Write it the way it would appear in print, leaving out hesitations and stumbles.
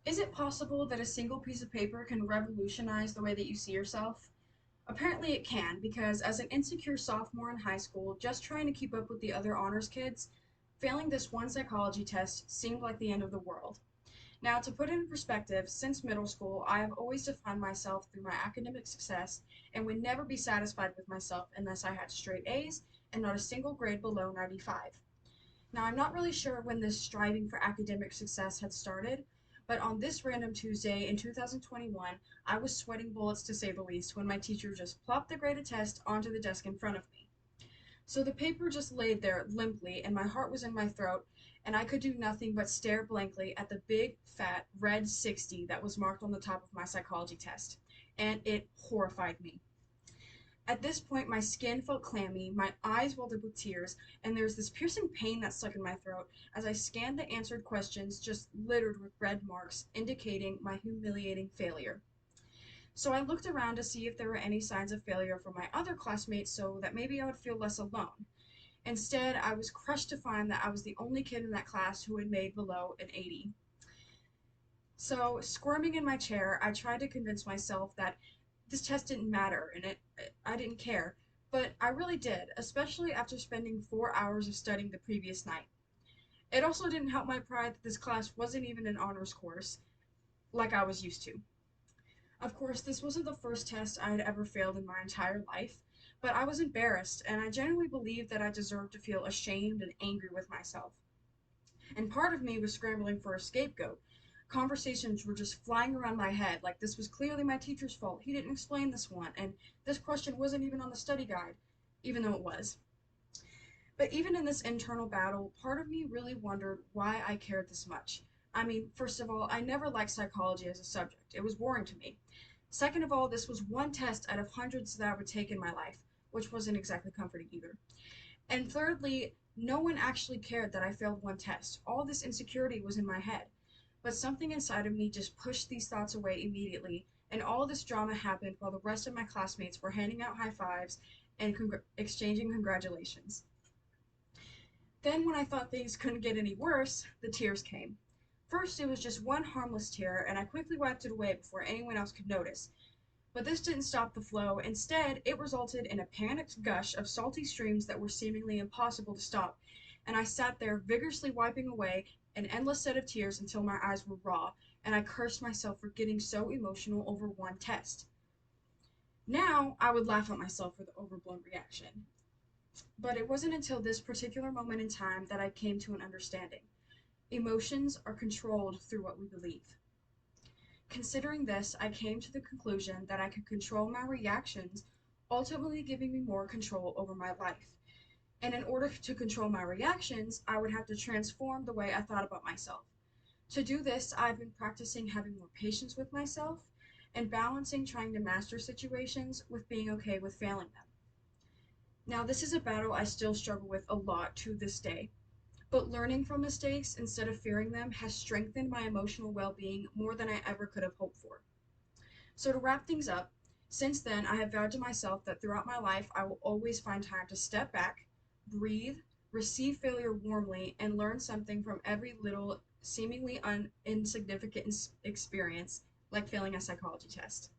Is it possible that a single piece of paper can revolutionize the way that you see yourself? Apparently it can, because as an insecure sophomore in high school, just trying to keep up with the other honors kids, failing this one psychology test seemed like the end of the world. Now, to put it in perspective, since middle school, I have always defined myself through my academic success and would never be satisfied with myself unless I had straight A's and not a single grade below 95. Now, I'm not really sure when this striving for academic success had started, but on this random Tuesday in 2021, I was sweating bullets to say the least when my teacher just plopped the graded test onto the desk in front of me. So the paper just laid there limply, and my heart was in my throat, and I could do nothing but stare blankly at the big, fat, red 60 that was marked on the top of my psychology test. And it horrified me. At this point, my skin felt clammy, my eyes welled up with tears, and there was this piercing pain that stuck in my throat as I scanned the answered questions just littered with red marks, indicating my humiliating failure. So I looked around to see if there were any signs of failure from my other classmates so that maybe I would feel less alone. Instead, I was crushed to find that I was the only kid in that class who had made below an 80. So, squirming in my chair, I tried to convince myself that this test didn't matter and I didn't care. But I really did, especially after spending 4 hours of studying the previous night. It also didn't help my pride that this class wasn't even an honors course like I was used to. Of course, this wasn't the first test I had ever failed in my entire life, but I was embarrassed and I genuinely believed that I deserved to feel ashamed and angry with myself. And part of me was scrambling for a scapegoat. Conversations were just flying around my head like this was clearly my teacher's fault. He didn't explain this one, and this question wasn't even on the study guide, even though it was. But even in this internal battle, part of me really wondered why I cared this much. I mean, first of all, I never liked psychology as a subject. It was boring to me. Second of all, this was one test out of hundreds that I would take in my life, which wasn't exactly comforting either. And thirdly, no one actually cared that I failed one test. All this insecurity was in my head. But something inside of me just pushed these thoughts away immediately, and all this drama happened while the rest of my classmates were handing out high fives and exchanging congratulations. Then, when I thought things couldn't get any worse, the tears came. First, it was just one harmless tear, and I quickly wiped it away before anyone else could notice. But this didn't stop the flow. Instead, it resulted in a panicked gush of salty streams that were seemingly impossible to stop, and I sat there vigorously wiping away an endless set of tears until my eyes were raw, and I cursed myself for getting so emotional over one test. Now, I would laugh at myself for the overblown reaction. But it wasn't until this particular moment in time that I came to an understanding. Emotions are controlled through what we believe. Considering this, I came to the conclusion that I could control my reactions, ultimately giving me more control over my life. And in order to control my reactions, I would have to transform the way I thought about myself. To do this, I've been practicing having more patience with myself and balancing trying to master situations with being okay with failing them. Now, this is a battle I still struggle with a lot to this day, but learning from mistakes instead of fearing them has strengthened my emotional well being more than I ever could have hoped for. So, to wrap things up, since then I have vowed to myself that throughout my life I will always find time to step back, breathe, receive failure warmly, and learn something from every little, seemingly insignificant experience, like failing a psychology test.